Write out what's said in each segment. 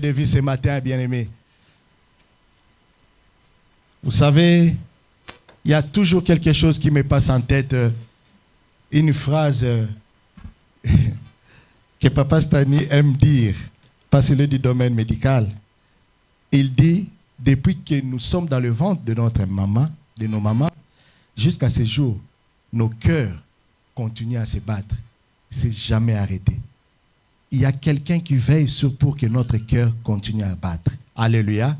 de vie ce matin, bien-aimés. Vous savez, il y a toujours quelque chose qui me passe en tête, une phrase que Papa Stani aime dire, parce qu'il est du domaine médical. Il dit, depuis que nous sommes dans le ventre de notre maman, de nos mamans, jusqu'à ce jour, nos cœurs continuent à se battre. C'est jamais arrêté. Il y a quelqu'un qui veille pour que notre cœur continue à battre. Alléluia.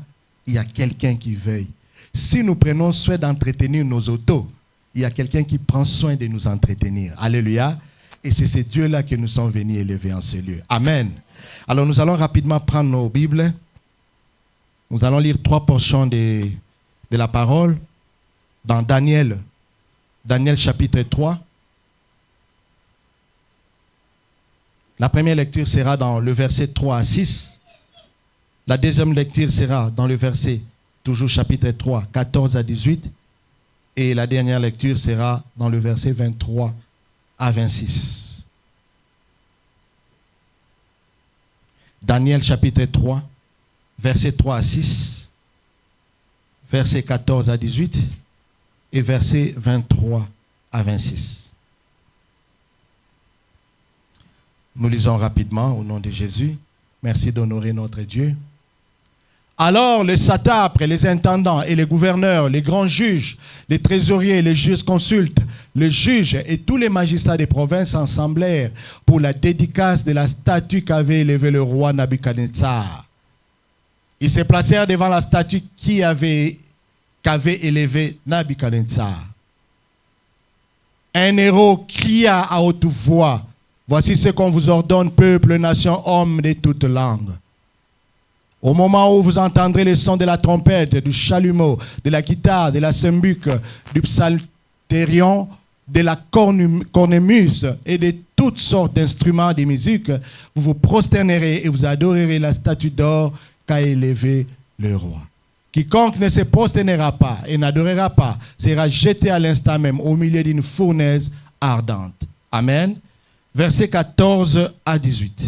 Il y a quelqu'un qui veille. Si nous prenons soin d'entretenir nos autos, il y a quelqu'un qui prend soin de nous entretenir. Alléluia. Et c'est ce Dieu-là que nous sommes venus élever en ce lieu. Amen. Alors nous allons rapidement prendre nos Bibles. Nous allons lire 3 portions de la parole dans Daniel chapitre 3. La première lecture sera dans le verset 3 à 6. La deuxième lecture sera dans le verset, toujours chapitre 3, 14 à 18. Et la dernière lecture sera dans le verset 23 à 26. Daniel chapitre 3, verset 3 à 6, verset 14 à 18 et verset 23 à 26. Nous lisons rapidement au nom de Jésus. Merci d'honorer notre Dieu. Alors les satrapes, les intendants et les gouverneurs, les grands juges, les trésoriers, les jurisconsultes, les juges et tous les magistrats des provinces s'assemblèrent pour la dédicace de la statue qu'avait élevée le roi Nabuchodonosor. Ils se placèrent devant la statue qu'avait élevée Nabuchodonosor. Un héros cria à haute voix, « Voici ce qu'on vous ordonne, peuple, nation, hommes de toutes langues. Au moment où vous entendrez le son de la trompette, du chalumeau, de la guitare, de la sambuc, du psalterion, de la cornemuse et de toutes sortes d'instruments de musique, vous vous prosternerez et vous adorerez la statue d'or qu'a élevée le roi. Quiconque ne se prosternera pas et n'adorera pas sera jeté à l'instant même au milieu d'une fournaise ardente. » Amen. Versets 14 à 18.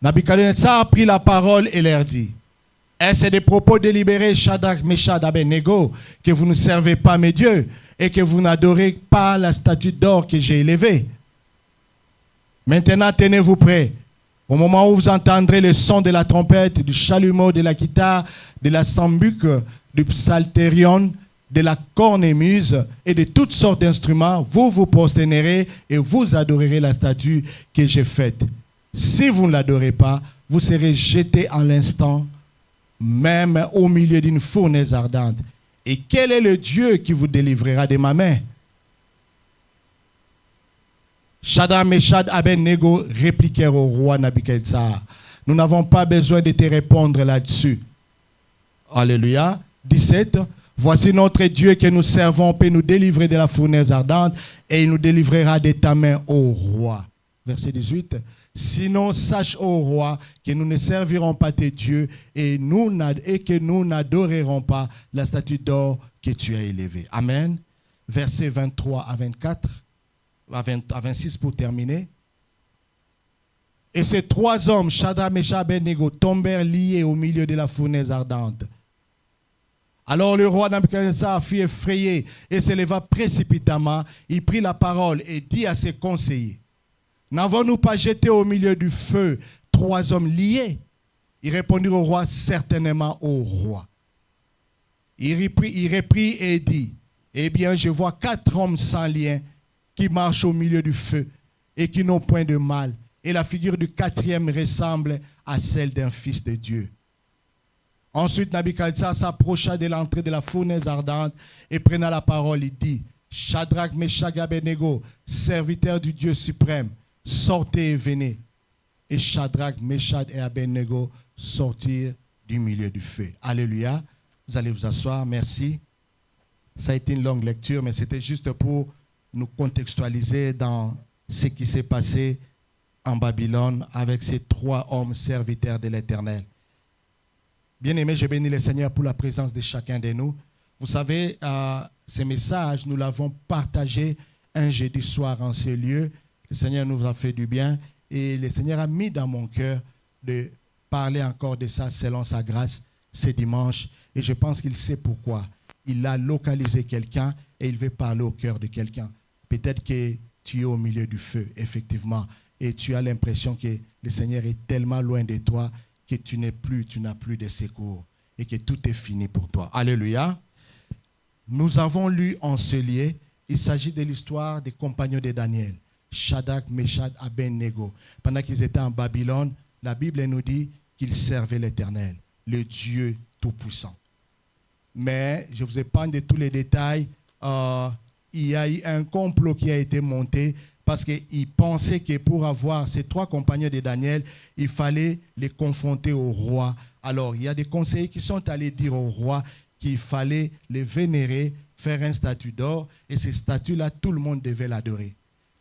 Nabuchodonosor prit la parole et leur dit, « Est-ce des propos délibérés, Shadrach, Meshach, Abednego, que vous ne servez pas mes dieux et que vous n'adorez pas la statue d'or que j'ai élevée? Maintenant, tenez-vous prêts. Au moment où vous entendrez le son de la trompette, du chalumeau, de la guitare, de la sambuc, du psalterion, de la cornemuse et de toutes sortes d'instruments, vous vous prosternerez et vous adorerez la statue que j'ai faite. Si vous ne l'adorez pas, vous serez jeté en l'instant même au milieu d'une fournaise ardente. Et quel est le Dieu qui vous délivrera de ma main? » Shadrach, Meshach, Abednego répliquèrent au roi Nabuchodonosor, « Nous n'avons pas besoin de te répondre là-dessus. » Alléluia. 17. Voici notre Dieu que nous servons peut nous délivrer de la fournaise ardente et il nous délivrera de ta main, ô roi. Verset 18. Sinon, sache, ô roi, que nous ne servirons pas tes dieux et que nous n'adorerons pas la statue d'or que tu as élevée. Amen. Verset 23 à 24, à 26 pour terminer. Et ces 3 hommes, Shadrach, Meshach, Abednego, tombèrent liés au milieu de la fournaise ardente. Alors le roi Nabuchodonosor fut effrayé et se leva précipitamment. Il prit la parole et dit à ses conseillers, « N'avons-nous pas jeté au milieu du feu 3 hommes liés? » Ils répondirent au roi, « Certainement, au roi. » Il reprit et dit, « Eh bien, je vois 4 hommes sans lien qui marchent au milieu du feu et qui n'ont point de mal. Et la figure du 4e ressemble à celle d'un fils de Dieu. » Ensuite, Nabuchodonosor s'approcha de l'entrée de la fournaise ardente et prenant la parole, il dit, « Shadrach, Meshach, Abednego, serviteurs du Dieu suprême, sortez et venez. » Et Shadrach, Meshach et Abednego sortirent du milieu du feu. Alléluia. Vous allez vous asseoir. Merci. Ça a été une longue lecture, mais c'était juste pour nous contextualiser dans ce qui s'est passé en Babylone avec ces 3 hommes serviteurs de l'Éternel. Bien-aimés, je bénis le Seigneur pour la présence de chacun de nous. Vous savez, ces messages, nous l'avons partagé un jeudi soir en ce lieu. Le Seigneur nous a fait du bien et le Seigneur a mis dans mon cœur de parler encore de ça selon sa grâce ce dimanche. Et je pense qu'il sait pourquoi. Il a localisé quelqu'un et il veut parler au cœur de quelqu'un. Peut-être que tu es au milieu du feu, effectivement, et tu as l'impression que le Seigneur est tellement loin de toi que tu n'as plus de secours et que tout est fini pour toi. Alléluia. Nous avons lu en ce lieu, il s'agit de l'histoire des compagnons de Daniel, Shadrach, Meshach, Abednego. Pendant qu'ils étaient en Babylone, la Bible nous dit qu'ils servaient l'Éternel, le Dieu Tout-Puissant. Mais je vous épargne de tous les détails. Il y a eu un complot qui a été monté parce qu'ils pensaient que pour avoir ces 3 compagnons de Daniel, il fallait les confronter au roi. Alors, il y a des conseillers qui sont allés dire au roi qu'il fallait les vénérer, faire un statut d'or, et ces statues-là, tout le monde devait l'adorer.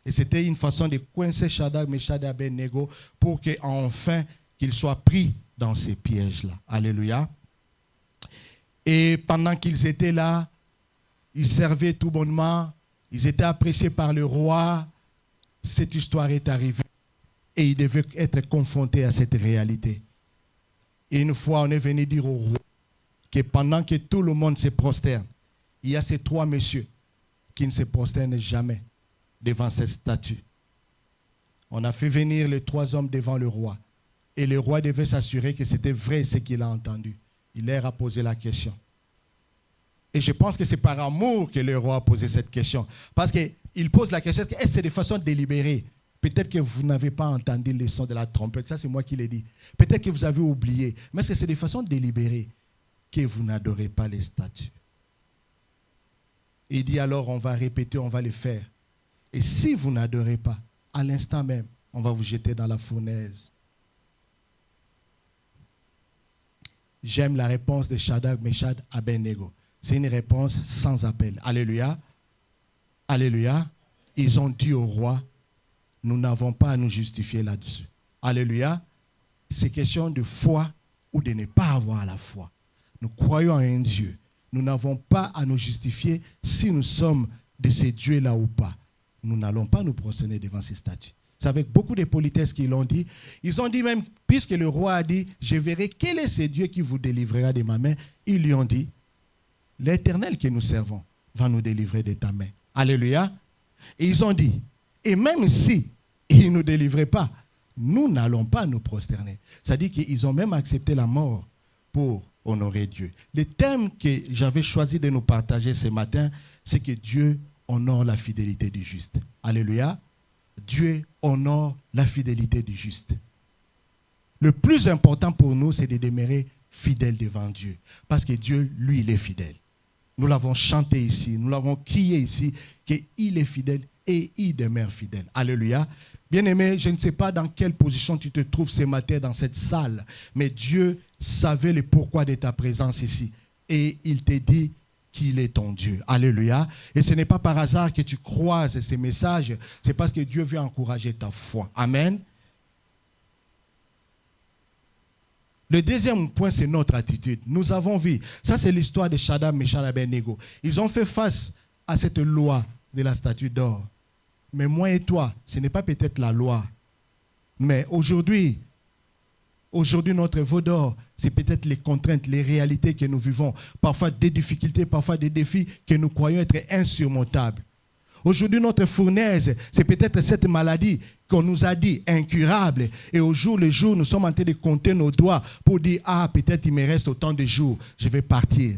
Et c'était une façon de coincer Shadrach, Meshach et Abednego pour qu'enfin, qu'ils soient pris dans ces pièges-là. Alléluia. Et pendant qu'ils étaient là, ils servaient tout bonnement, ils étaient appréciés par le roi. Cette histoire est arrivée et ils devaient être confrontés à cette réalité. Et une fois, on est venu dire au roi que pendant que tout le monde se prosterne, il y a ces 3 messieurs qui ne se prosternent jamais devant cette statue. On a fait venir les 3 hommes devant le roi. Et le roi devait s'assurer que c'était vrai ce qu'il a entendu. Il leur a posé la question. Et je pense que c'est par amour que le roi a posé cette question. Parce qu'il pose la question, est-ce que c'est de façon délibérée? Peut-être que vous n'avez pas entendu le son de la trompette. Ça, c'est moi qui l'ai dit. Peut-être que vous avez oublié. Mais est-ce que c'est de façon délibérée que vous n'adorez pas les statues? Il dit alors, on va répéter, on va le faire. Et si vous n'adorez pas, à l'instant même, on va vous jeter dans la fournaise. J'aime la réponse de Shadrach, Meshach, Abednego. C'est une réponse sans appel. Alléluia. Alléluia. Ils ont dit au roi, nous n'avons pas à nous justifier là-dessus. Alléluia. C'est question de foi ou de ne pas avoir la foi. Nous croyons en un Dieu. Nous n'avons pas à nous justifier si nous sommes de ces dieux-là ou pas. Nous n'allons pas nous prosterner devant ces statues. C'est avec beaucoup de politesse qu'ils l'ont dit. Ils ont dit même, puisque le roi a dit, je verrai quel est ce Dieu qui vous délivrera de ma main. Ils lui ont dit, l'Éternel que nous servons va nous délivrer de ta main. Alléluia. Et ils ont dit, et même si il ne nous délivrait pas, nous n'allons pas nous prosterner. C'est-à-dire qu'ils ont même accepté la mort pour honorer Dieu. Le thème que j'avais choisi de nous partager ce matin, c'est que Dieu honore la fidélité du juste. Alléluia. Dieu honore la fidélité du juste. Le plus important pour nous, c'est de demeurer fidèle devant Dieu. Parce que Dieu, lui, il est fidèle. Nous l'avons chanté ici, nous l'avons crié ici, qu'il est fidèle et il demeure fidèle. Alléluia. Bien-aimé, je ne sais pas dans quelle position tu te trouves ce matin dans cette salle, mais Dieu savait le pourquoi de ta présence ici. Et il te dit qu'il est ton Dieu. Alléluia. Et ce n'est pas par hasard que tu croises ces messages, c'est parce que Dieu veut encourager ta foi. Amen. Le deuxième point, c'est notre attitude. Nous avons vu, ça c'est l'histoire de Shadrach, Meshach et Abednego. Ils ont fait face à cette loi de la statue d'or. Mais moi et toi, ce n'est pas peut-être la loi. Mais aujourd'hui, notre veau d'or, c'est peut-être les contraintes, les réalités que nous vivons. Parfois des difficultés, parfois des défis que nous croyons être insurmontables. Aujourd'hui, notre fournaise, c'est peut-être cette maladie qu'on nous a dit incurable. Et au jour le jour, nous sommes en train de compter nos doigts pour dire, ah, peut-être il me reste autant de jours, je vais partir.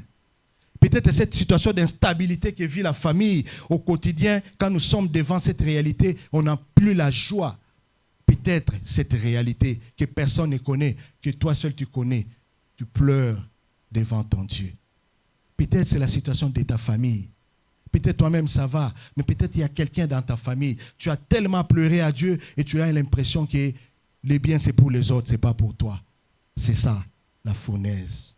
Peut-être cette situation d'instabilité que vit la famille au quotidien, quand nous sommes devant cette réalité, on n'a plus la joie. Peut-être cette réalité que personne ne connaît, que toi seul tu connais, tu pleures devant ton Dieu. Peut-être c'est la situation de ta famille. Peut-être toi-même ça va, mais peut-être il y a quelqu'un dans ta famille. Tu as tellement pleuré à Dieu et tu as l'impression que les biens c'est pour les autres, ce n'est pas pour toi. C'est ça, la fournaise.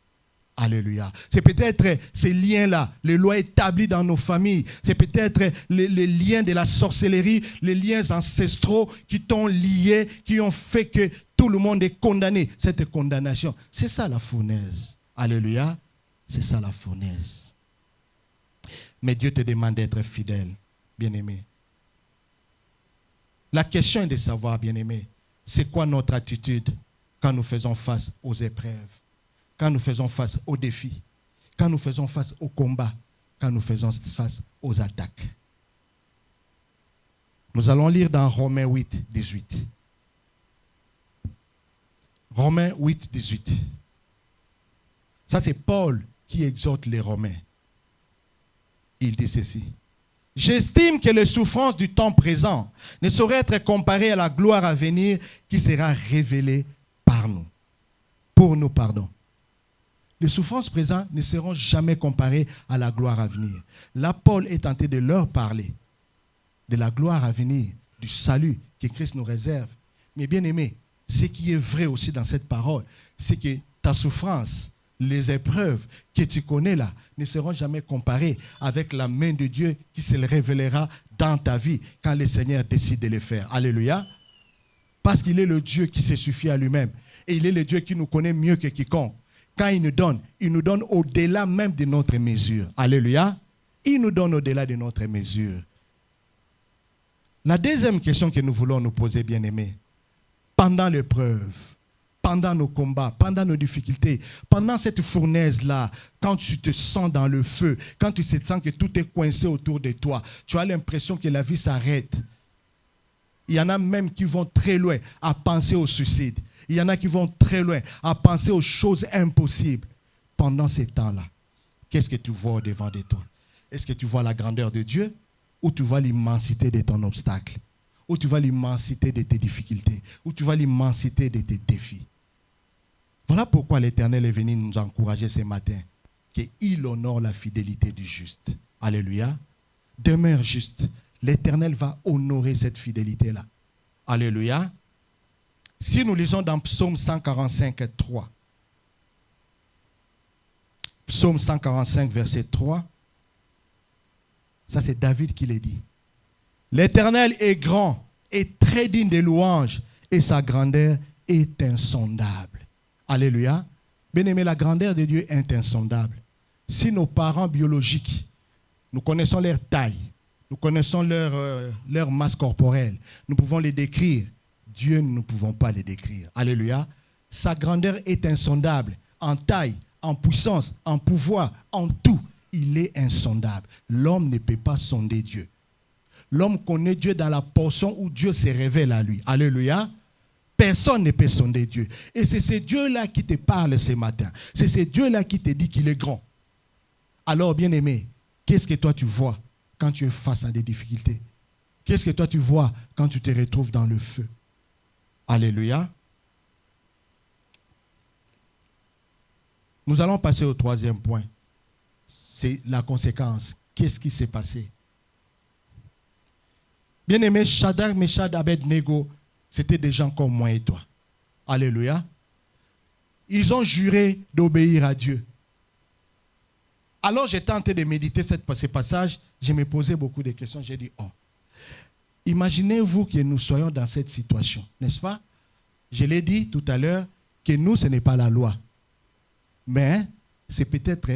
Alléluia. C'est peut-être ces liens-là, les lois établies dans nos familles. C'est peut-être les liens de la sorcellerie, les liens ancestraux qui t'ont lié, qui ont fait que tout le monde est condamné. Cette condamnation, c'est ça la fournaise. Alléluia. C'est ça la fournaise. Mais Dieu te demande d'être fidèle, bien-aimé. La question est de savoir, bien-aimé, c'est quoi notre attitude quand nous faisons face aux épreuves, quand nous faisons face aux défis, quand nous faisons face aux combats, quand nous faisons face aux attaques. Nous allons lire dans Romains 8, 18. Romains 8, 18. Ça, c'est Paul qui exhorte les Romains. Il dit ceci. J'estime que les souffrances du temps présent ne sauraient être comparées à la gloire à venir qui sera révélée par nous. Pour nous, pardon. Les souffrances présentes ne seront jamais comparées à la gloire à venir. Là, Paul est tenté de leur parler de la gloire à venir, du salut que Christ nous réserve. Mais bien aimé, ce qui est vrai aussi dans cette parole, c'est que ta souffrance, les épreuves que tu connais là, ne seront jamais comparées avec la main de Dieu qui se révélera dans ta vie quand le Seigneur décide de le faire. Alléluia. Parce qu'il est le Dieu qui se suffit à lui-même. Et il est le Dieu qui nous connaît mieux que quiconque. Quand il nous donne au-delà même de notre mesure. Alléluia. Il nous donne au-delà de notre mesure. La deuxième question que nous voulons nous poser, bien-aimés, pendant l'épreuve, pendant nos combats, pendant nos difficultés, pendant cette fournaise-là, quand tu te sens dans le feu, quand tu sens que tout est coincé autour de toi, tu as l'impression que la vie s'arrête. Il y en a même qui vont très loin à penser au suicide. Il y en a qui vont très loin à penser aux choses impossibles. Pendant ces temps-là, qu'est-ce que tu vois devant de toi? Est-ce que tu vois la grandeur de Dieu ou tu vois l'immensité de ton obstacle? Ou tu vois l'immensité de tes difficultés? Ou tu vois l'immensité de tes défis? Voilà pourquoi l'Éternel est venu nous encourager ce matin, qu'il honore la fidélité du juste. Alléluia. Demeure juste. L'Éternel va honorer cette fidélité-là. Alléluia. Si nous lisons dans Psaume 145, 3. Psaume 145, verset 3. Ça, c'est David qui l'a dit. L'Éternel est grand et très digne de louanges et sa grandeur est insondable. Alléluia. Bien-aimé, la grandeur de Dieu est insondable. Si nos parents biologiques, nous connaissons leur taille, nous connaissons leur masse corporelle, nous pouvons les décrire. Dieu, nous ne pouvons pas les décrire. Alléluia. Sa grandeur est insondable en taille, en puissance, en pouvoir, en tout. Il est insondable. L'homme ne peut pas sonder Dieu. L'homme connaît Dieu dans la portion où Dieu se révèle à lui. Alléluia. Personne ne peut sonder Dieu. Et c'est ce Dieu-là qui te parle ce matin. C'est ce Dieu-là qui te dit qu'il est grand. Alors, bien-aimé, qu'est-ce que toi tu vois quand tu es face à des difficultés? Qu'est-ce que toi tu vois quand tu te retrouves dans le feu? Alléluia. Nous allons passer au troisième point. C'est la conséquence. Qu'est-ce qui s'est passé? Bien-aimé, Shadrach, Meshach, Abed-Nego, c'était des gens comme moi et toi. Alléluia. Ils ont juré d'obéir à Dieu. Alors j'ai tenté de méditer ce passage. Je me posais beaucoup de questions. J'ai dit, oh, imaginez-vous que nous soyons dans cette situation, n'est-ce pas? Je l'ai dit tout à l'heure, que nous, ce n'est pas la loi. Mais c'est peut-être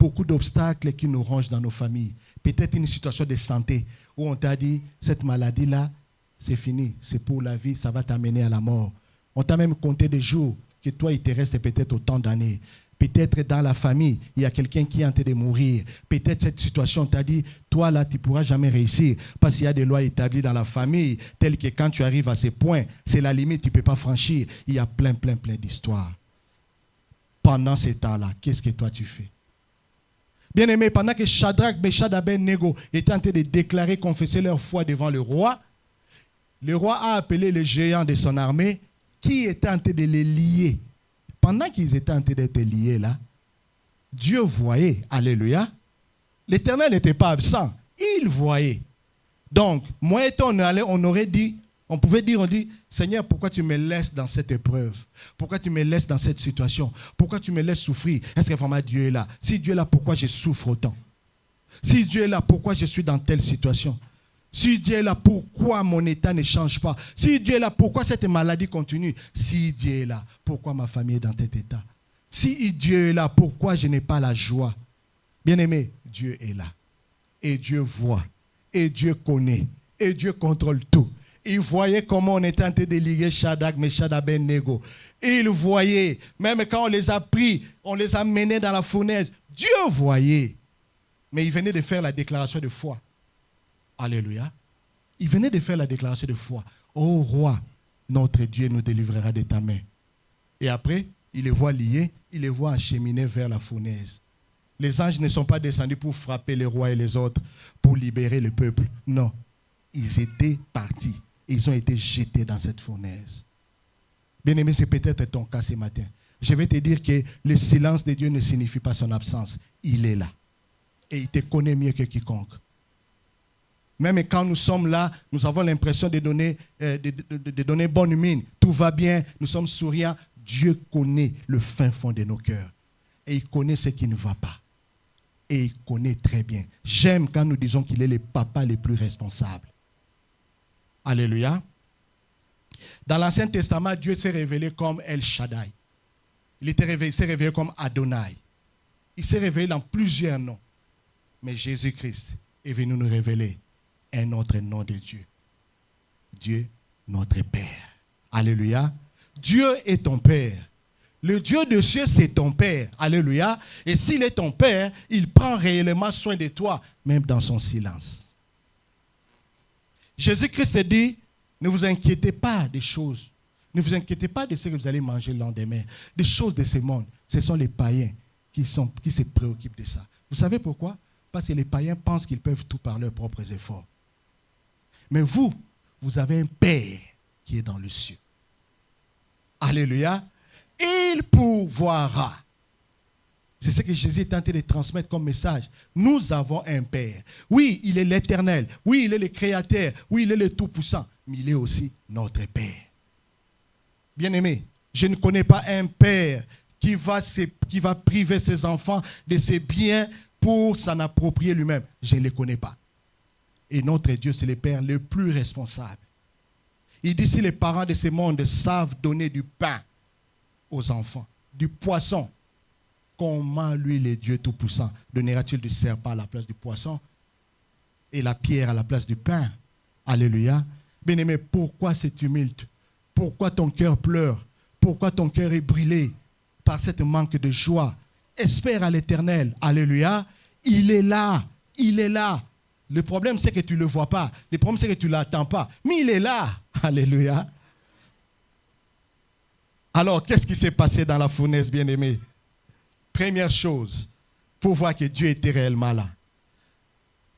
beaucoup d'obstacles qui nous rongent dans nos familles. Peut-être une situation de santé où on t'a dit, cette maladie-là, c'est fini, c'est pour la vie, ça va t'amener à la mort. On t'a même compté des jours que toi, il te reste peut-être autant d'années. Peut-être dans la famille, il y a quelqu'un qui est en train de mourir. Peut-être cette situation t'a dit, toi là, tu ne pourras jamais réussir parce qu'il y a des lois établies dans la famille telles que quand tu arrives à ces points, c'est la limite, tu ne peux pas franchir. Il y a plein d'histoires. Pendant ces temps-là, qu'est-ce que toi tu fais? Bien-aimé, pendant que Shadrach, Meshach, Abed-Nego étaient en train de déclarer, confesser leur foi devant le roi a appelé les géants de son armée qui étaient en train de les lier. Pendant qu'ils étaient en train d'être liés là, Dieu voyait. Alléluia. L'Éternel n'était pas absent. Il voyait. Donc, moi et toi, on aurait dit, on dit, Seigneur, pourquoi tu me laisses dans cette épreuve? Pourquoi tu me laisses dans cette situation? Pourquoi tu me laisses souffrir? Est-ce que vraiment Dieu est là? Si Dieu est là, pourquoi je souffre autant? Si Dieu est là, pourquoi je suis dans telle situation? Si Dieu est là, pourquoi mon état ne change pas? Si Dieu est là, pourquoi cette maladie continue? Si Dieu est là, pourquoi ma famille est dans cet état? Si Dieu est là, pourquoi je n'ai pas la joie? Bien-aimé, Dieu est là. Et Dieu voit. Et Dieu connaît. Et Dieu contrôle tout. Ils voyaient comment on était en train de liguer Shadrach, Meshach, Abednego. Ils voyaient, même quand on les a pris, on les a menés dans la fournaise. Dieu voyait. Mais il venait de faire la déclaration de foi. Alléluia. Il venait de faire la déclaration de foi. Ô roi, notre Dieu nous délivrera de ta main. Et après, il les voit liés, il les voit acheminer vers la fournaise. Les anges ne sont pas descendus pour frapper les rois et les autres, pour libérer le peuple. Non, ils étaient partis. Ils ont été jetés dans cette fournaise. Bien-aimé, c'est peut-être ton cas ce matin. Je vais te dire que le silence de Dieu ne signifie pas son absence. Il est là. Et il te connaît mieux que quiconque. Même quand nous sommes là, nous avons l'impression de donner bonne mine. Tout va bien, nous sommes souriants. Dieu connaît le fin fond de nos cœurs. Et il connaît ce qui ne va pas. Et il connaît très bien. J'aime quand nous disons qu'il est le papa le plus responsable. Alléluia. Dans l'Ancien Testament, Dieu s'est révélé comme El Shaddai. Il s'est révélé comme Adonai. Il s'est révélé dans plusieurs noms. Mais Jésus-Christ est venu nous révéler un autre nom de Dieu. Dieu, notre Père. Alléluia. Dieu est ton Père. Le Dieu de cieux, c'est ton Père. Alléluia. Et s'il est ton Père, il prend réellement soin de toi, même dans son silence. Jésus-Christ dit, ne vous inquiétez pas des choses. Ne vous inquiétez pas de ce que vous allez manger le lendemain. Des choses de ce monde. Ce sont les païens qui se préoccupent de ça. Vous savez pourquoi? Parce que les païens pensent qu'ils peuvent tout par leurs propres efforts. Mais vous avez un Père qui est dans le ciel. Alléluia. Il pourvoira. C'est ce que Jésus est tenté de transmettre comme message. Nous avons un Père. Oui, il est l'Éternel. Oui, il est le Créateur. Oui, il est le Tout-Puissant. Mais il est aussi notre Père. Bien-aimé, je ne connais pas un Père qui va priver ses enfants de ses biens pour s'en approprier lui-même. Je ne le connais pas. Et notre Dieu, c'est le Père le plus responsable. Il dit, si les parents de ce monde savent donner du pain aux enfants, du poisson, comment lui, le Dieu Tout-Puissant, donnera-t-il du serpent à la place du poisson et la pierre à la place du pain? Alléluia. Bien-aimé, pourquoi ce tumulte? Pourquoi ton cœur pleure? Pourquoi ton cœur est brûlé par cette manque de joie? Espère à l'Éternel. Alléluia. Il est là. Il est là. Le problème, c'est que tu ne le vois pas. Le problème, c'est que tu ne l'attends pas. Mais il est là. Alléluia. Alors, qu'est-ce qui s'est passé dans la fournaise, bien-aimé? Première chose, pour voir que Dieu était réellement là.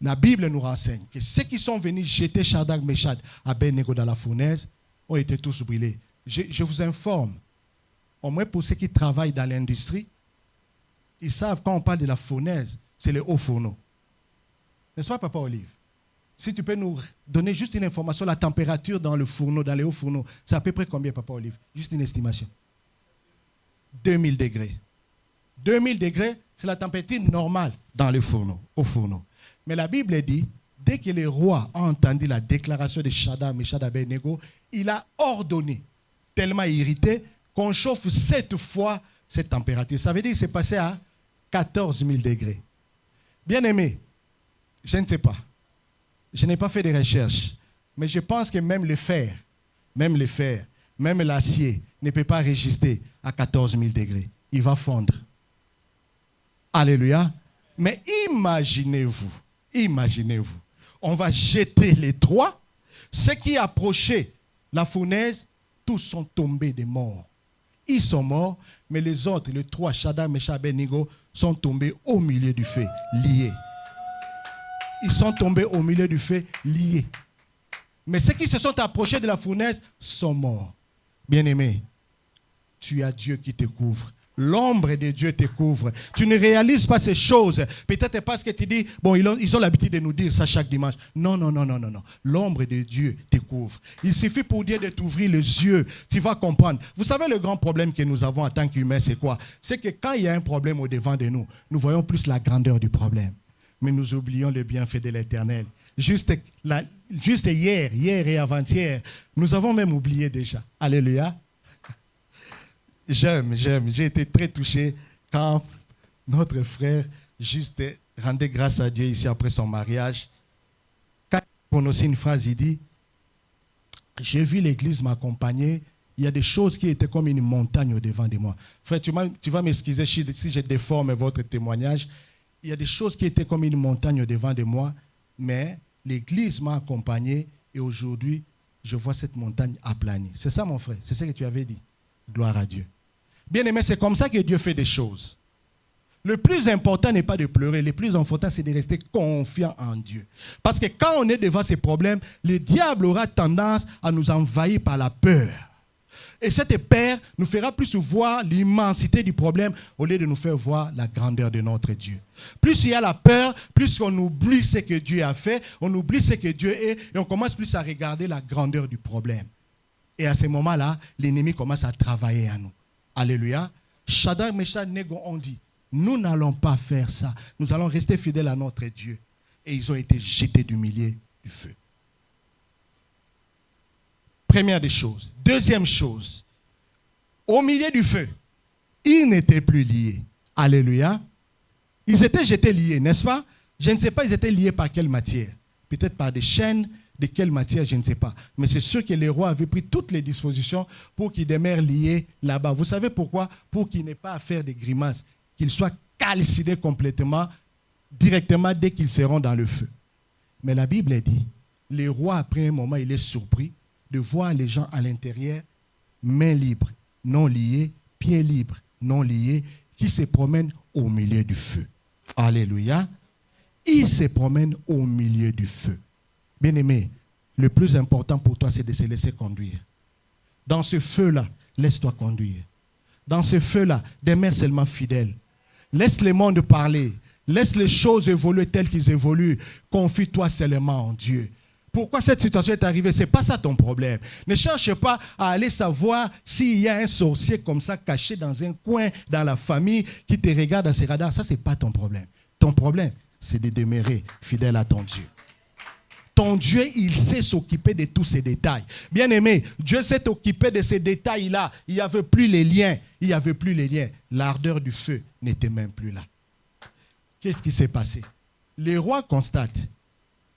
La Bible nous renseigne que ceux qui sont venus jeter Shadrach, Meshach, Abednego dans la fournaise ont été tous brûlés. Je vous informe, au moins pour ceux qui travaillent dans l'industrie, ils savent quand on parle de la fournaise, c'est les hauts fourneaux. N'est-ce pas, Papa Olive? Si tu peux nous donner juste une information, la température dans le fourneau, dans les hauts fourneaux, c'est à peu près combien, Papa Olive? Juste une estimation. 2000 degrés. 2000 degrés, c'est la température normale dans le fourneau, au fourneau. Mais la Bible dit, dès que le roi a entendu la déclaration de Shadrach, Meshach, Abednego, il a ordonné, tellement irrité, qu'on chauffe 7 fois cette température. Ça veut dire que c'est passé à 14 000 degrés. Bien aimé, je ne sais pas. Je n'ai pas fait de recherche. Mais je pense que même le fer, même l'acier ne peut pas résister à 14 000 degrés. Il va fondre. Alléluia. Mais imaginez-vous, on va jeter les trois. Ceux qui approchaient la fournaise, tous sont tombés des morts. Ils sont morts, mais les autres, les trois, Shadrach, Meshach, Abednego, sont tombés au milieu du feu, liés. Ils sont tombés au milieu du feu, liés. Mais ceux qui se sont approchés de la fournaise sont morts. Bien-aimé, tu as Dieu qui te couvre. L'ombre de Dieu te couvre. Tu ne réalises pas ces choses. Peut-être parce que tu dis, bon, ils ont l'habitude de nous dire ça chaque dimanche. Non. L'ombre de Dieu te couvre. Il suffit pour Dieu de t'ouvrir les yeux. Tu vas comprendre. Vous savez, le grand problème que nous avons en tant qu'humains, c'est quoi? C'est que quand il y a un problème au devant de nous, nous voyons plus la grandeur du problème. Mais nous oublions le bienfait de l'Éternel. Juste hier et avant-hier, nous avons même oublié déjà. Alléluia. J'aime. J'ai été très touché quand notre frère juste rendait grâce à Dieu ici après son mariage. Quand il prononçait une phrase, il dit, j'ai vu l'église m'accompagner. Il y a des choses qui étaient comme une montagne au-devant de moi. Frère, tu vas m'excuser si je déforme votre témoignage. Il y a des choses qui étaient comme une montagne au-devant de moi, mais l'église m'a accompagné et aujourd'hui, je vois cette montagne aplanie. C'est ça, mon frère, c'est ce que tu avais dit. Gloire à Dieu. Bien aimé, c'est comme ça que Dieu fait des choses. Le plus important n'est pas de pleurer. Le plus important, c'est de rester confiant en Dieu. Parce que quand on est devant ces problèmes, le diable aura tendance à nous envahir par la peur. Et cette peur nous fera plus voir l'immensité du problème au lieu de nous faire voir la grandeur de notre Dieu. Plus il y a la peur, plus on oublie ce que Dieu a fait, on oublie ce que Dieu est et on commence plus à regarder la grandeur du problème. Et à ce moment-là, l'ennemi commence à travailler à nous. Alléluia. Shadrach, Meshach, Abednego ont dit, nous n'allons pas faire ça. Nous allons rester fidèles à notre Dieu. Et ils ont été jetés du milieu du feu. Première des choses. Deuxième chose. Au milieu du feu, ils n'étaient plus liés. Alléluia. Ils étaient jetés liés, n'est-ce pas? Je ne sais pas, ils étaient liés par quelle matière. Peut-être par des chaînes, de quelle matière, je ne sais pas. Mais c'est sûr que les rois avaient pris toutes les dispositions pour qu'ils demeurent liés là-bas. Vous savez pourquoi? Pour qu'ils n'aient pas à faire des grimaces. Qu'ils soient calcinés complètement, directement dès qu'ils seront dans le feu. Mais la Bible dit, le roi, après un moment, il est surpris de voir les gens à l'intérieur, mains libres, non liées, pieds libres, non liés, qui se promènent au milieu du feu. Alléluia. Ils se promènent au milieu du feu. Bien-aimé, le plus important pour toi, c'est de se laisser conduire. Dans ce feu-là, laisse-toi conduire. Dans ce feu-là, demeure seulement fidèle. Laisse le monde parler. Laisse les choses évoluer telles qu'ils évoluent. Confie-toi seulement en Dieu. Pourquoi cette situation est arrivée? Ce n'est pas ça ton problème. Ne cherche pas à aller savoir s'il y a un sorcier comme ça caché dans un coin, dans la famille, qui te regarde à ses radars. Ça, ce n'est pas ton problème. Ton problème, c'est de demeurer fidèle à ton Dieu. Ton Dieu, il sait s'occuper de tous ces détails. Bien-aimé, Dieu s'est occupé de ces détails-là. Il n'y avait plus les liens. Il n'y avait plus les liens. L'ardeur du feu n'était même plus là. Qu'est-ce qui s'est passé? Les rois constatent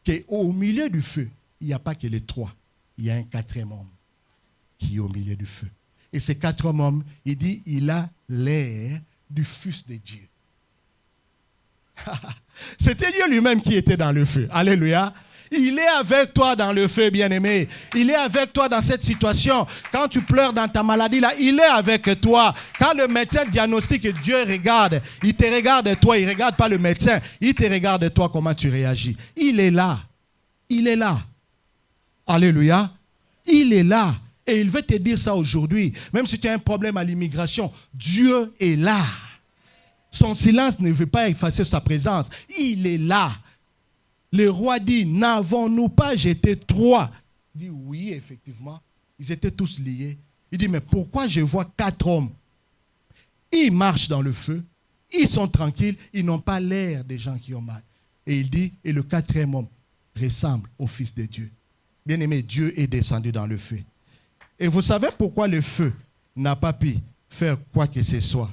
qu'au milieu du feu, il n'y a pas que les trois. Il y a un quatrième homme qui est au milieu du feu. Et ce quatrième homme, il dit, il a l'air du Fils de Dieu. C'était Dieu lui-même qui était dans le feu. Alléluia. Il est avec toi dans le feu, bien-aimé. Il est avec toi dans cette situation. Quand tu pleures dans ta maladie, là, il est avec toi. Quand le médecin diagnostique et Dieu regarde, il te regarde toi, il ne regarde pas le médecin. Il te regarde toi, comment tu réagis. Il est là. Il est là. Alléluia. Il est là. Et il veut te dire ça aujourd'hui. Même si tu as un problème à l'immigration, Dieu est là. Son silence ne veut pas effacer sa présence. Il est là. Le roi dit, n'avons-nous pas jeté trois? Il dit, oui, effectivement. Ils étaient tous liés. Il dit, mais pourquoi je vois 4 hommes? Ils marchent dans le feu. Ils sont tranquilles. Ils n'ont pas l'air des gens qui ont mal. Et il dit, et le 4e homme ressemble au Fils de Dieu. Bien-aimé, Dieu est descendu dans le feu. Et vous savez pourquoi le feu n'a pas pu faire quoi que ce soit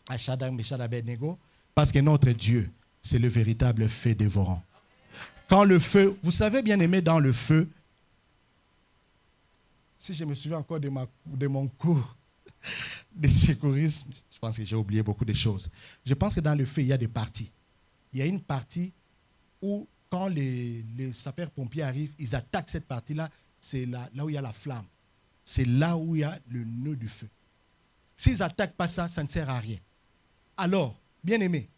à Shadrach, Meshach, Abednego? Parce que notre Dieu, c'est le véritable feu dévorant. Quand le feu, vous savez, bien aimé, dans le feu, si je me souviens encore de mon cours de secourisme, je pense que j'ai oublié beaucoup de choses. Je pense que dans le feu, il y a des parties. Il y a une partie où, quand les sapeurs-pompiers arrivent, ils attaquent cette partie-là, c'est là où il y a la flamme. C'est là où il y a le nœud du feu. S'ils n'attaquent pas ça, ça ne sert à rien. Alors, bien aimé,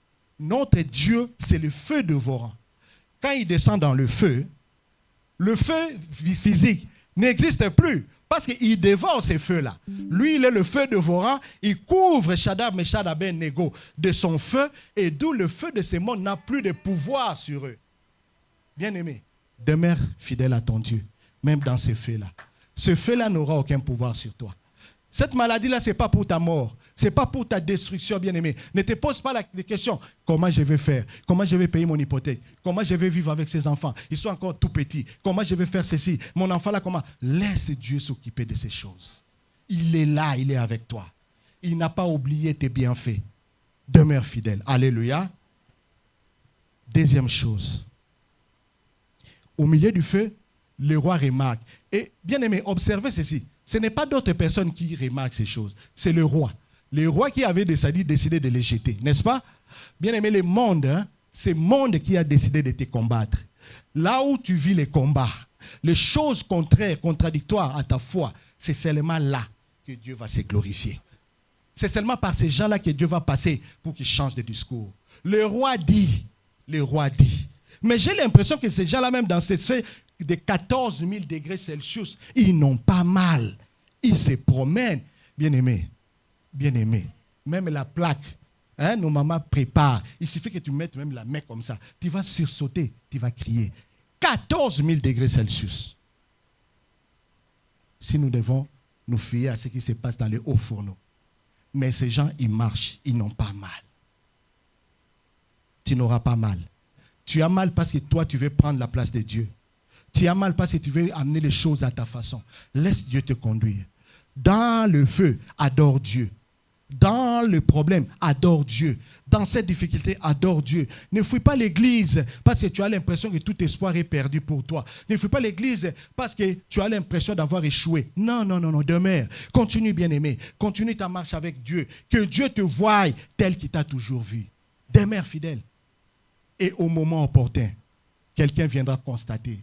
notre Dieu, c'est le feu dévorant. Quand il descend dans le feu physique n'existe plus parce qu'il dévore ces feux-là. Lui, il est le feu dévorant, il couvre Shadrach, Meshach, Abednego de son feu et d'où le feu de ces mondes n'a plus de pouvoir sur eux. Bien-aimé, demeure fidèle à ton Dieu, même dans ces feux-là. Ce feu-là n'aura aucun pouvoir sur toi. Cette maladie-là, ce n'est pas pour ta mort. Ce n'est pas pour ta destruction, bien-aimé. Ne te pose pas la question, comment je vais faire? Comment je vais payer mon hypothèque? Comment je vais vivre avec ces enfants? Ils sont encore tout petits. Comment je vais faire ceci? Mon enfant là, comment? Laisse Dieu s'occuper de ces choses. Il est là, il est avec toi. Il n'a pas oublié tes bienfaits. Demeure fidèle. Alléluia. Deuxième chose. Au milieu du feu, le roi remarque. Et bien aimé, observez ceci. Ce n'est pas d'autres personnes qui remarquent ces choses. C'est le roi. Le roi qui avait décidé de les jeter, n'est-ce pas? Bien aimé, le monde, hein, c'est le monde qui a décidé de te combattre. Là où tu vis les combats, les choses contraires, contradictoires à ta foi, c'est seulement là que Dieu va se glorifier. C'est seulement par ces gens-là que Dieu va passer pour qu'ils changent de discours. Le roi dit. Mais j'ai l'impression que ces gens-là, même dans cette sphère de 14 000 degrés Celsius, ils n'ont pas mal. Ils se promènent. Bien-aimés, même la plaque, hein, nos mamans préparent. Il suffit que tu mettes même la main comme ça. Tu vas sursauter, tu vas crier. 14 000 degrés Celsius. Si nous devons nous fier à ce qui se passe dans les hauts fourneaux. Mais ces gens, ils marchent, ils n'ont pas mal. Tu n'auras pas mal. Tu as mal parce que toi, tu veux prendre la place de Dieu. Tu as mal parce que tu veux amener les choses à ta façon. Laisse Dieu te conduire. Dans le feu, adore Dieu. Dans le problème, adore Dieu. Dans cette difficulté, adore Dieu. Ne fuis pas l'église parce que tu as l'impression que tout espoir est perdu pour toi. Ne fuis pas l'église parce que tu as l'impression d'avoir échoué. Non, demeure. Continue, bien-aimé. Continue ta marche avec Dieu. Que Dieu te voie tel qu'il t'a toujours vu. Demeure fidèle. Et au moment opportun, quelqu'un viendra constater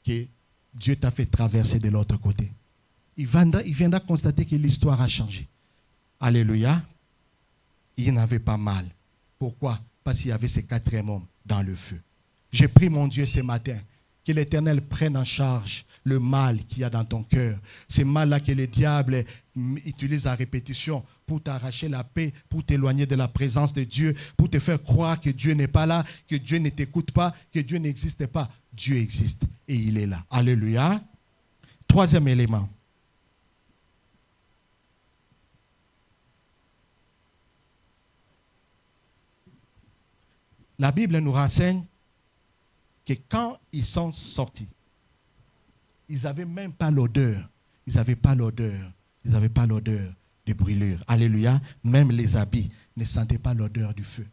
que Dieu t'a fait traverser de l'autre côté. Il viendra constater que l'histoire a changé. Alléluia. Il n'avait pas mal. Pourquoi? Parce qu'il y avait ces 4e hommes dans le feu. J'ai prié mon Dieu ce matin que l'Éternel prenne en charge le mal qu'il y a dans ton cœur. Ce mal-là que le diable utilise à répétition pour t'arracher la paix, pour t'éloigner de la présence de Dieu, pour te faire croire que Dieu n'est pas là, que Dieu ne t'écoute pas, que Dieu n'existe pas. Dieu existe et il est là. Alléluia. 3e élément. La Bible nous renseigne que quand ils sont sortis, ils n'avaient même pas l'odeur. Ils n'avaient pas l'odeur de brûlure. Alléluia. Même les habits ne sentaient pas l'odeur du feu.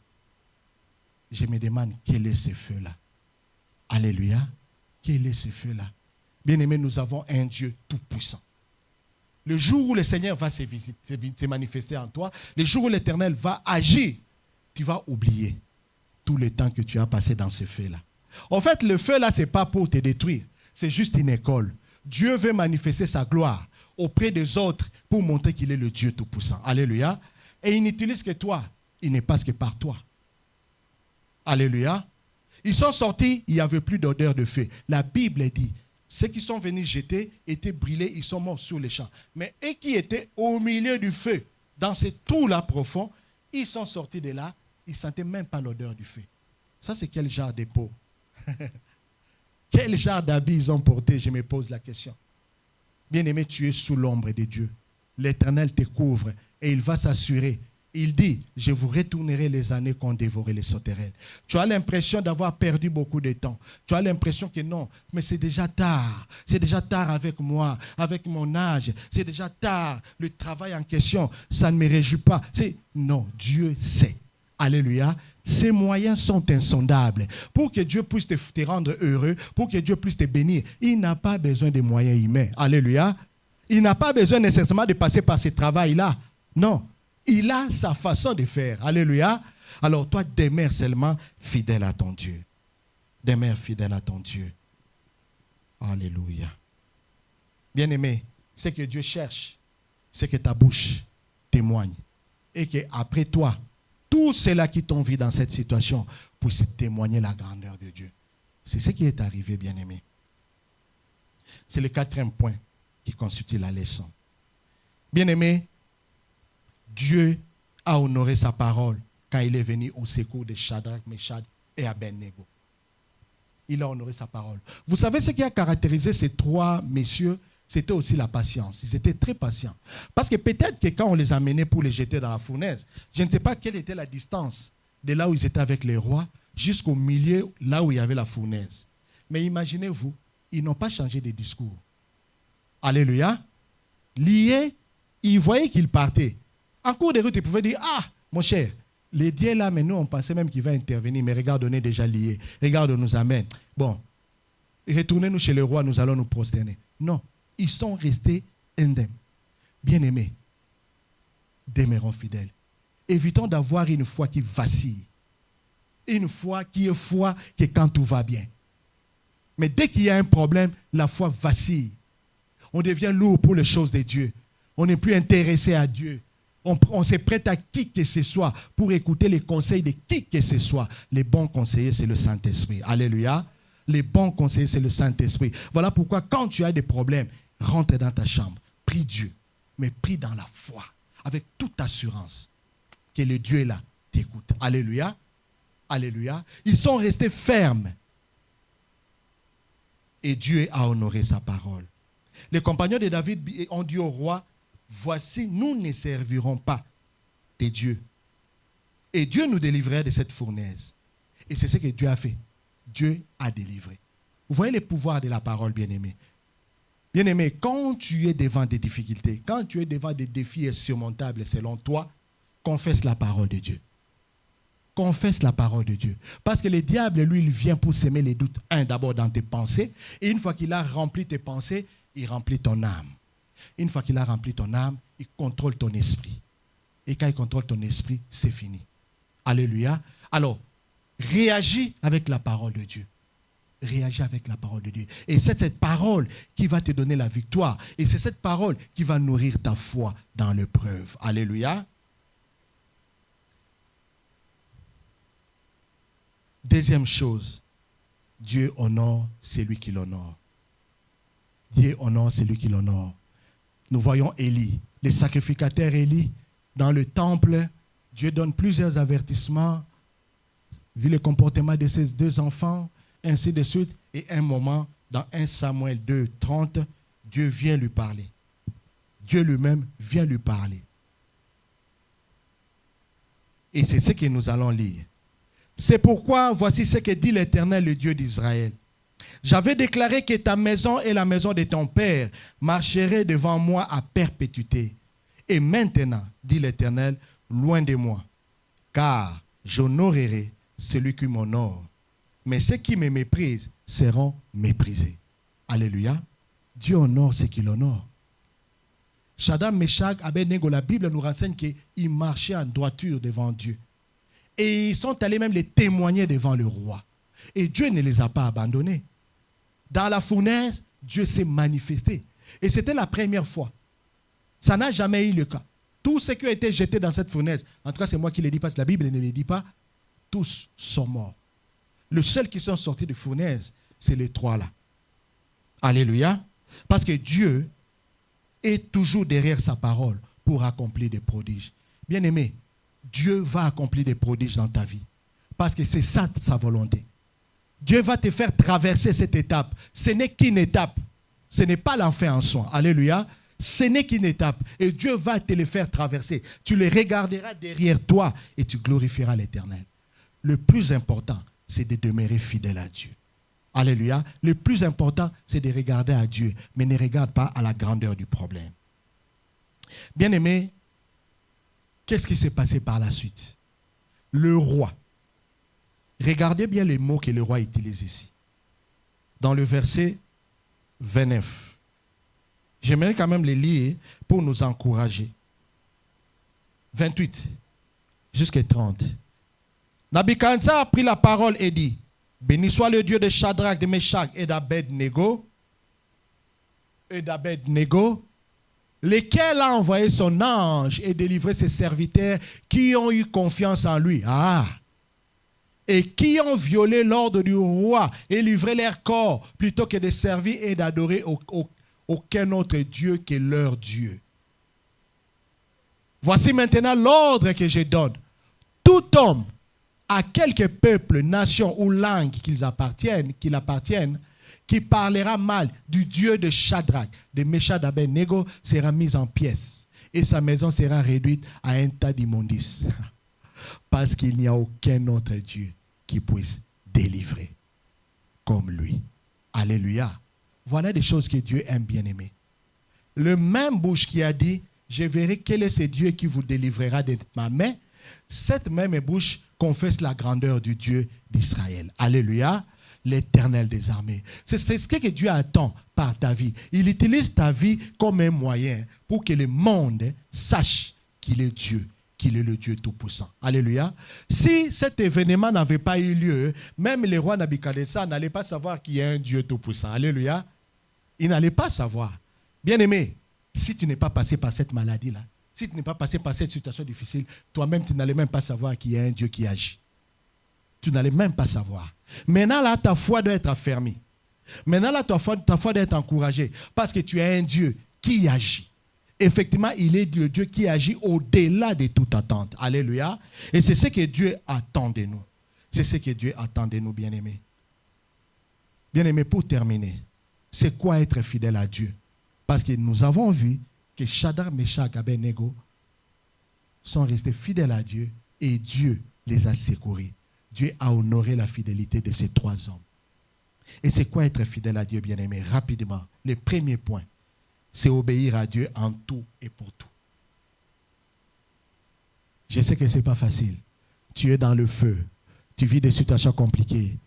Je me demande quel est ce feu-là. Alléluia. Quel est ce feu-là? Bien-aimés, nous avons un Dieu tout-puissant. Le jour où le Seigneur va se manifester en toi, le jour où l'Éternel va agir, tu vas oublier tout le temps que tu as passé dans ce feu-là. En fait, le feu-là, ce n'est pas pour te détruire. C'est juste une école. Dieu veut manifester sa gloire auprès des autres pour montrer qu'il est le Dieu tout-puissant. Alléluia. Et il n'utilise que toi. Il ne passe que par toi. Alléluia. Ils sont sortis, il n'y avait plus d'odeur de feu. La Bible dit, ceux qui sont venus jeter étaient brûlés, ils sont morts sur les champs. Mais eux qui étaient au milieu du feu, dans ce trou-là profond, ils sont sortis de là, ils ne sentaient même pas l'odeur du feu. Ça, c'est quel genre de peau? Quel genre d'habits ils ont porté? Je me pose la question. Bien-aimé, tu es sous l'ombre de Dieu. L'Éternel te couvre et il va s'assurer. Il dit, je vous retournerai les années qu'ont dévoré les sauterelles. Tu as l'impression d'avoir perdu beaucoup de temps. Tu as l'impression que non, mais c'est déjà tard. C'est déjà tard avec moi, avec mon âge. C'est déjà tard. Le travail en question, ça ne me réjouit pas. Non, Dieu sait. Alléluia. Ces moyens sont insondables. Pour que Dieu puisse te rendre heureux, pour que Dieu puisse te bénir, il n'a pas besoin de moyens humains. Alléluia. Il n'a pas besoin nécessairement de passer par ce travail-là. Non. Il a sa façon de faire. Alléluia. Alors toi, demeure seulement fidèle à ton Dieu. Demeure fidèle à ton Dieu. Alléluia. Bien-aimé, ce que Dieu cherche, c'est que ta bouche témoigne. Et qu'après toi, tous ceux-là qui t'ont vu dans cette situation puissent témoigner la grandeur de Dieu. C'est ce qui est arrivé, bien-aimé. C'est le 4e point qui constitue la leçon. Bien-aimé, Dieu a honoré sa parole quand il est venu au secours de Shadrach, Meshach et Abednego. Il a honoré sa parole. Vous savez ce qui a caractérisé ces 3 messieurs? C'était aussi la patience. Ils étaient très patients. Parce que peut-être que quand on les a menés pour les jeter dans la fournaise, je ne sais pas quelle était la distance de là où ils étaient avec les rois jusqu'au milieu, là où il y avait la fournaise. Mais imaginez-vous, ils n'ont pas changé de discours. Alléluia. Liés, ils voyaient qu'ils partaient. En cours de route, ils pouvaient dire, ah, mon cher, les dieux là, mais nous, on pensait même qu'il va intervenir, mais regarde, on est déjà liés. Regarde, on nous amène. Bon, retournez-nous chez le roi, nous allons nous prosterner. Non, ils sont restés indemnes. Bien-aimés, demeurons fidèles. Évitons d'avoir une foi qui vacille. Une foi qui est foi que quand tout va bien. Mais dès qu'il y a un problème, la foi vacille. On devient lourd pour les choses de Dieu. On n'est plus intéressé à Dieu. On se prête à qui que ce soit pour écouter les conseils de qui que ce soit. Les bons conseillers, c'est le Saint-Esprit. Alléluia. Les bons conseillers, c'est le Saint-Esprit. Voilà pourquoi quand tu as des problèmes, rentre dans ta chambre. Prie Dieu. Mais prie dans la foi. Avec toute assurance que le Dieu est là, t'écoute. Alléluia. Alléluia. Ils sont restés fermes. Et Dieu a honoré sa parole. Les compagnons de David ont dit au roi, voici, nous ne servirons pas de Dieu. Et Dieu nous délivrerait de cette fournaise. Et c'est ce que Dieu a fait. Dieu a délivré. Vous voyez les pouvoirs de la parole, bien-aimé. Bien-aimé, quand tu es devant des difficultés, quand tu es devant des défis insurmontables selon toi, confesse la parole de Dieu. Confesse la parole de Dieu. Parce que le diable, lui, il vient pour s'aimer les doutes. D'abord dans tes pensées. Et une fois qu'il a rempli tes pensées, il remplit ton âme. Une fois qu'il a rempli ton âme, il contrôle ton esprit. Et quand il contrôle ton esprit, c'est fini. Alléluia. Alors, réagis avec la parole de Dieu. Réagis avec la parole de Dieu. Et c'est cette parole qui va te donner la victoire. Et c'est cette parole qui va nourrir ta foi dans l'épreuve. Alléluia. Deuxième chose, Dieu honore celui qui l'honore. Dieu honore celui qui l'honore. Nous voyons Élie, le sacrificateur Élie, dans le temple. Dieu donne plusieurs avertissements, vu le comportement de ses deux enfants, ainsi de suite. Et un moment, dans 1 Samuel 2, 30, Dieu vient lui parler. Dieu lui-même vient lui parler. Et c'est ce que nous allons lire. C'est pourquoi, voici ce que dit l'Éternel, le Dieu d'Israël. J'avais déclaré que ta maison et la maison de ton père marcheraient devant moi à perpétuité. Et maintenant, dit l'Éternel, loin de moi, car j'honorerai celui qui m'honore. Mais ceux qui me méprisent seront méprisés. Alléluia. Dieu honore ceux qui l'honorent. Shadrach, Meshach, Abednego, la Bible nous renseigne qu'ils marchaient en droiture devant Dieu. Et ils sont allés même les témoigner devant le roi. Et Dieu ne les a pas abandonnés. Dans la fournaise, Dieu s'est manifesté. Et c'était la première fois. Ça n'a jamais eu le cas. Tous ceux qui ont été jetés dans cette fournaise, en tout cas c'est moi qui le dis parce que la Bible ne le dit pas, tous sont morts. Le seul qui sont sortis de fournaise, c'est les trois là. Alléluia. Parce que Dieu est toujours derrière sa parole pour accomplir des prodiges. Bien-aimé, Dieu va accomplir des prodiges dans ta vie. Parce que c'est ça sa volonté. Dieu va te faire traverser cette étape. Ce n'est qu'une étape. Ce n'est pas l'enfer en soi. Alléluia. Ce n'est qu'une étape. Et Dieu va te le faire traverser. Tu le regarderas derrière toi et tu glorifieras l'Éternel. Le plus important, c'est de demeurer fidèle à Dieu. Alléluia. Le plus important, c'est de regarder à Dieu. Mais ne regarde pas à la grandeur du problème. Bien-aimé, qu'est-ce qui s'est passé par la suite? Le roi. Regardez bien les mots que le roi utilise ici. Dans le verset 29. J'aimerais quand même les lire pour nous encourager. 28 jusqu'à 30. Nabuchodonosor a pris la parole et dit, béni soit le Dieu de Shadrach, de Meshach et d'Abednego, lequel a envoyé son ange et délivré ses serviteurs qui ont eu confiance en lui. Et qui ont violé l'ordre du roi et livré leur corps plutôt que de servir et d'adorer aucun autre Dieu que leur Dieu. Voici maintenant l'ordre que je donne. Tout homme, à quelque peuple, nation ou langue qu'il appartienne, qui parlera mal du Dieu de Shadrach, de Meshach, d'Abednego, sera mis en pièces. Et sa maison sera réduite à un tas d'immondices. Parce qu'il n'y a aucun autre Dieu qui puisse délivrer comme lui. Alléluia. Voilà des choses que Dieu aime bien aimer. Le même bouche qui a dit, je verrai quel est ce Dieu qui vous délivrera de ma main. Cette même bouche confesse la grandeur du Dieu d'Israël. Alléluia. l'Éternel des armées. C'est ce que Dieu attend par ta vie. Il utilise ta vie comme un moyen pour que le monde sache qu'il est Dieu, qu'il est le Dieu Tout-Puissant. Alléluia. Si cet événement n'avait pas eu lieu, même le roi Nabuchodonosor n'allait pas savoir qu'il y a un Dieu Tout-Puissant. Alléluia. Il n'allait pas savoir. Bien-aimé, si tu n'es pas passé par cette maladie-là, si tu n'es pas passé par cette situation difficile, toi-même, tu n'allais même pas savoir qu'il y a un Dieu qui agit. Tu n'allais même pas savoir. Maintenant, là, ta foi doit être affermie. Maintenant, là, ta foi doit être encouragée. Parce que tu es un Dieu qui agit. Effectivement, il est le Dieu qui agit au-delà de toute attente. Alléluia. Et c'est ce que Dieu attend de nous. C'est ce que Dieu attend de nous, bien-aimés. Bien-aimés, pour terminer, c'est quoi être fidèle à Dieu? Parce que nous avons vu que Shadrach, Meshach et Abednego sont restés fidèles à Dieu et Dieu les a secourus. Dieu a honoré la fidélité de ces trois hommes. Et c'est quoi être fidèle à Dieu, bien-aimé? Rapidement, le premier point, c'est obéir à Dieu en tout et pour tout. Je sais que ce n'est pas facile. Tu es dans le feu. Tu vis des situations compliquées.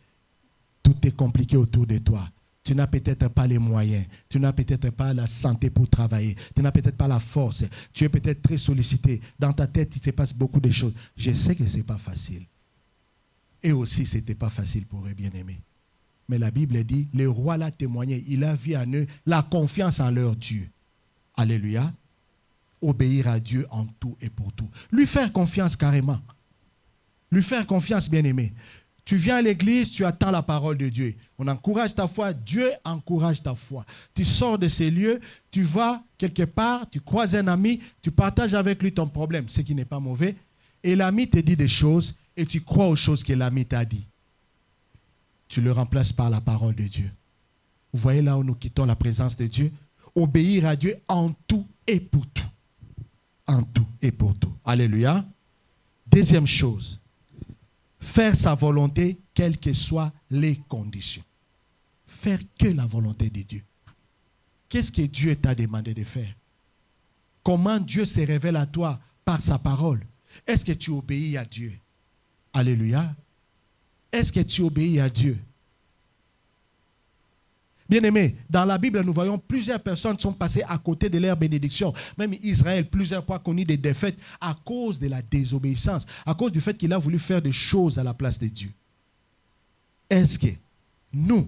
Tout est compliqué autour de toi. Tu n'as peut-être pas les moyens. Tu n'as peut-être pas la santé pour travailler. Tu n'as peut-être pas la force. Tu es peut-être très sollicité. Dans ta tête, il se passe beaucoup de choses. Je sais que ce n'est pas facile. Et aussi, ce n'était pas facile pour eux, bien-aimés. Mais la Bible dit, le roi l'a témoigné. Il a vu en eux la confiance en leur Dieu. Alléluia. Obéir à Dieu en tout et pour tout. Lui faire confiance carrément. Lui faire confiance, bien-aimé. Tu viens à l'église, tu attends la parole de Dieu. On encourage ta foi, Dieu encourage ta foi. Tu sors de ces lieux, tu vas quelque part, tu croises un ami, tu partages avec lui ton problème, ce qui n'est pas mauvais. Et l'ami te dit des choses et tu crois aux choses que l'ami t'a dit. Tu le remplaces par la parole de Dieu. Vous voyez là où nous quittons la présence de Dieu? Obéir à Dieu en tout et pour tout. En tout et pour tout. Alléluia. Deuxième chose. Faire sa volonté, quelles que soient les conditions. Faire que la volonté de Dieu. Qu'est-ce que Dieu t'a demandé de faire? Comment Dieu se révèle à toi par sa parole? Est-ce que tu obéis à Dieu? Alléluia. Est-ce que tu obéis à Dieu? Bien-aimés, dans la Bible, nous voyons plusieurs personnes sont passées à côté de leur bénédiction. Même Israël, plusieurs fois connu des défaites à cause de la désobéissance, à cause du fait qu'il a voulu faire des choses à la place de Dieu. Est-ce que nous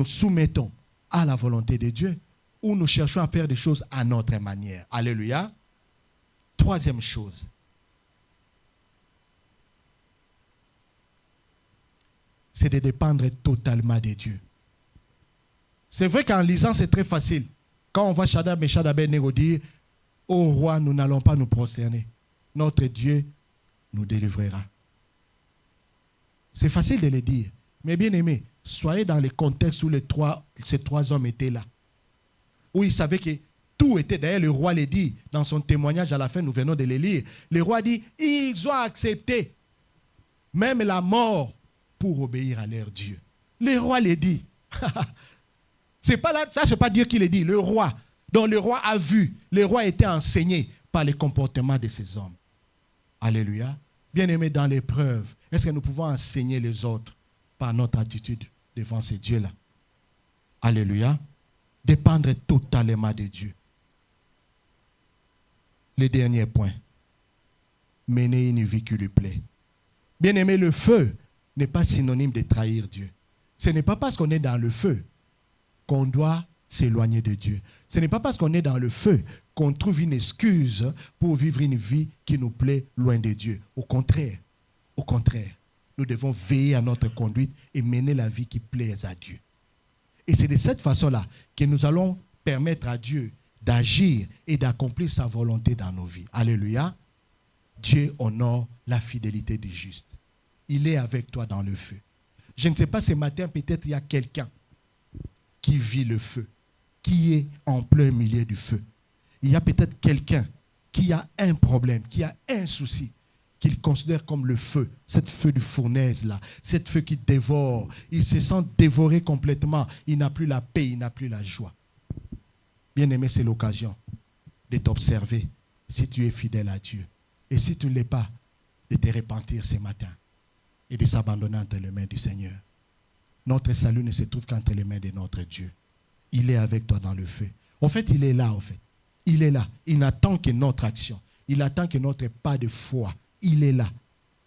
soumettons à la volonté de Dieu ou nous cherchons à faire des choses à notre manière? Alléluia. Troisième chose. C'est de dépendre totalement de Dieu. C'est vrai qu'en lisant, c'est très facile. Quand on voit Shadrach, Meshach et Abednego dire, « Ô roi, nous n'allons pas nous prosterner. Notre Dieu nous délivrera. » C'est facile de le dire. Mais bien aimé, soyez dans le contexte où ces trois hommes étaient là. Où ils savaient que tout était, d'ailleurs le roi le dit, dans son témoignage à la fin, nous venons de le lire. Le roi dit, ils ont accepté même la mort pour obéir à leur Dieu. Le roi le dit. C'est pas là, ça, c'est pas Dieu qui le dit, le roi. Donc le roi a vu, le roi a été enseigné par le comportement de ces hommes. Alléluia. Bien-aimés, dans l'épreuve, est-ce que nous pouvons enseigner les autres par notre attitude devant ces dieux-là? Alléluia. Dépendre totalement de Dieu. Le dernier point. Mener une vie qui lui plaît. Bien-aimés, le feu n'est pas synonyme de trahir Dieu. Ce n'est pas parce qu'on est dans le feu qu'on doit s'éloigner de Dieu. Ce n'est pas parce qu'on est dans le feu qu'on trouve une excuse pour vivre une vie qui nous plaît loin de Dieu. Au contraire, nous devons veiller à notre conduite et mener la vie qui plaise à Dieu. Et c'est de cette façon-là que nous allons permettre à Dieu d'agir et d'accomplir sa volonté dans nos vies. Alléluia. Dieu honore la fidélité du juste. Il est avec toi dans le feu. Je ne sais pas, ce matin, peut-être il y a quelqu'un qui vit le feu, qui est en plein milieu du feu. Il y a peut-être quelqu'un qui a un problème, qui a un souci, qu'il considère comme le feu, cette feu du fournaise-là, cette feu qui dévore. Il se sent dévoré complètement. Il n'a plus la paix, il n'a plus la joie. Bien-aimé, c'est l'occasion de t'observer si tu es fidèle à Dieu. Et si tu ne l'es pas, de te repentir ce matin et de s'abandonner entre les mains du Seigneur. Notre salut ne se trouve qu'entre les mains de notre Dieu. Il est avec toi dans le feu. En fait, il est là, en fait. Il est là. Il n'attend que notre action. Il attend que notre pas de foi. Il est là.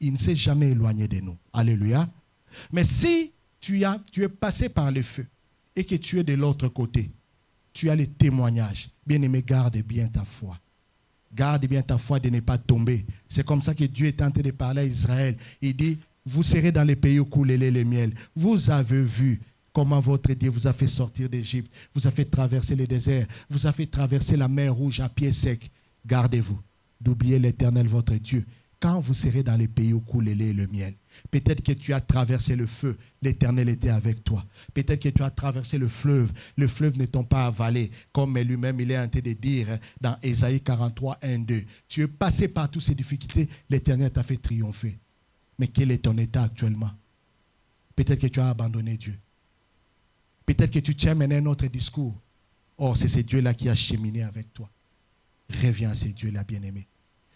Il ne s'est jamais éloigné de nous. Alléluia. Mais si tu es passé par le feu et que tu es de l'autre côté, tu as les témoignages. Bien-aimé, garde bien ta foi. Garde bien ta foi de ne pas tomber. C'est comme ça que Dieu est en train de parler à Israël. Il dit, vous serez dans les pays où coule le lait et le miel. Vous avez vu comment votre Dieu vous a fait sortir d'Égypte, vous a fait traverser le désert, vous a fait traverser la mer Rouge à pied sec. Gardez-vous d'oublier l'Éternel votre Dieu. Quand vous serez dans les pays où coule le lait et le miel, peut-être que tu as traversé le feu, l'Éternel était avec toi. Peut-être que tu as traversé le fleuve ne t'ont pas avalé, comme lui-même il est en train de dire dans Ésaïe 43, 1, 2. Tu es passé par toutes ces difficultés, l'Éternel t'a fait triompher. Mais quel est ton état actuellement? Peut-être que tu as abandonné Dieu. Peut-être que tu tiens maintenant un autre discours. Or, c'est ce Dieu-là qui a cheminé avec toi. Reviens à ce Dieu-là, bien-aimé.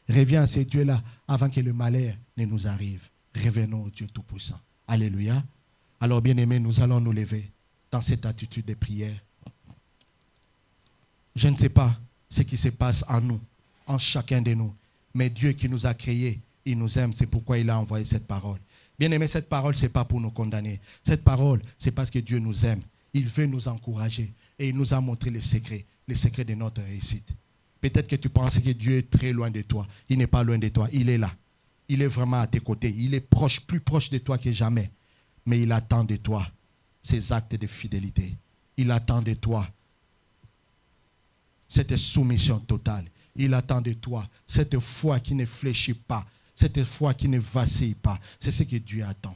Reviens à ce Dieu-là avant que le malheur ne nous arrive. Revenons au Dieu Tout-Puissant. Alléluia. Alors, bien-aimés, nous allons nous lever dans cette attitude de prière. Je ne sais pas ce qui se passe en nous, en chacun de nous. Mais Dieu qui nous a créés, il nous aime, c'est pourquoi il a envoyé cette parole. Bien-aimés, cette parole, ce n'est pas pour nous condamner. Cette parole, c'est parce que Dieu nous aime. Il veut nous encourager et il nous a montré les secrets de notre réussite. Peut-être que tu penses que Dieu est très loin de toi. Il n'est pas loin de toi. Il est là. Il est vraiment à tes côtés. Il est proche, plus proche de toi que jamais. Mais il attend de toi ces actes de fidélité. Il attend de toi cette soumission totale. Il attend de toi cette foi qui ne fléchit pas. Cette foi qui ne vacille pas. C'est ce que Dieu attend.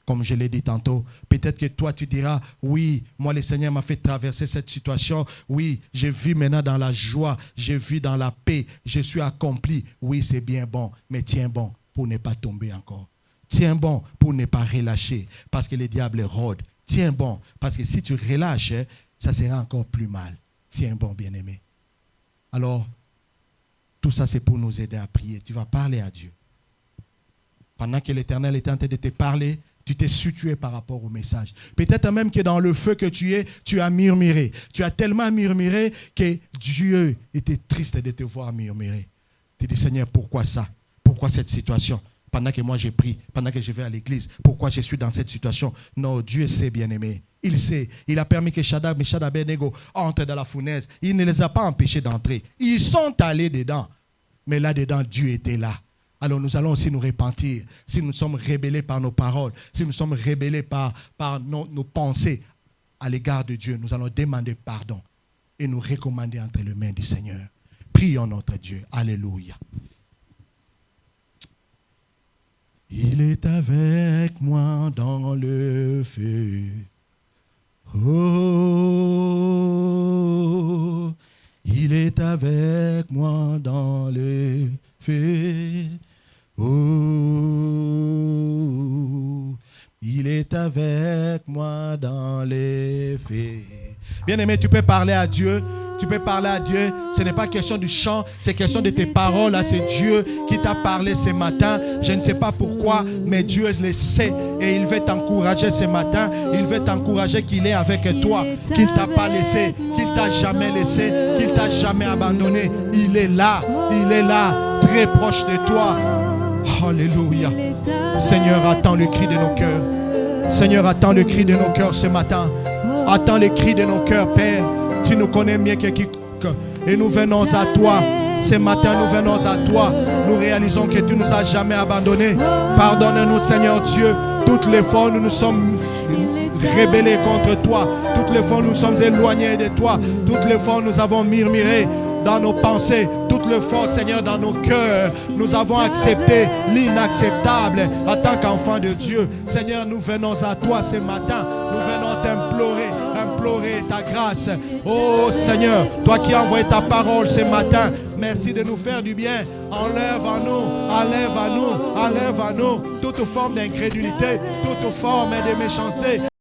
Comme je l'ai dit tantôt, peut-être que toi tu diras, oui, moi le Seigneur m'a fait traverser cette situation. Oui, je vis maintenant dans la joie, je vis dans la paix, je suis accompli. Oui, c'est bien bon, mais tiens bon pour ne pas tomber encore. Tiens bon pour ne pas relâcher, parce que le diable rôde. Tiens bon, parce que si tu relâches, ça sera encore plus mal. Tiens bon, bien-aimé. Alors, tout ça c'est pour nous aider à prier. Tu vas parler à Dieu. Pendant que l'Éternel est en train de te parler, tu t'es situé par rapport au message. Peut-être même que dans le feu que tu es, tu as murmuré. Tu as tellement murmuré que Dieu était triste de te voir murmurer. Tu dis, Seigneur, pourquoi ça? Pourquoi cette situation? Pendant que moi j'ai prie, pendant que je vais à l'église, pourquoi je suis dans cette situation? Non, Dieu sait, bien-aimé. Il sait. Il a permis que Shadrach, Meshach et Abednego entrent dans la fournaise. Il ne les a pas empêchés d'entrer. Ils sont allés dedans. Mais là-dedans, Dieu était là. Alors nous allons aussi nous repentir. Si nous sommes rebellés par nos paroles, si nous sommes rebellés par nos pensées à l'égard de Dieu, nous allons demander pardon et nous recommander entre les mains du Seigneur. Prions notre Dieu. Alléluia. Il est avec moi dans le feu. Oh, il est avec moi dans le feu. Oh, il est avec moi dans les feux. Bien-aimé, tu peux parler à Dieu. Tu peux parler à Dieu. Ce n'est pas question du chant, c'est question de tes paroles. C'est Dieu qui t'a parlé ce matin. Je ne sais pas pourquoi, mais Dieu le sait. Et il veut t'encourager ce matin. Il veut t'encourager qu'il est avec toi. Qu'il ne t'a pas laissé. Qu'il ne t'a jamais laissé. Qu'il ne t'a jamais abandonné. Il est là. Il est là. Très proche de toi. Alléluia. Seigneur, attends le cri de nos cœurs. Seigneur, attends le cri de nos cœurs ce matin. Attends le cri de nos cœurs, Père. Tu nous connais mieux que quiconque. Et nous venons à toi. Ce matin, nous venons à toi. Nous réalisons que tu ne nous as jamais abandonnés. Pardonne-nous, Seigneur Dieu. Toutes les fois où nous nous sommes rebellés contre toi. Toutes les fois où nous sommes éloignés de toi. Toutes les fois où nous avons murmuré dans nos pensées, toutes les fois, Seigneur, dans nos cœurs, nous avons accepté l'inacceptable en tant qu'enfants de Dieu. Seigneur, nous venons à toi ce matin. Nous venons implorer ta grâce. Oh Seigneur, toi qui as envoyé ta parole ce matin, merci de nous faire du bien. Enlève à nous toute forme d'incrédulité, toute forme de méchanceté.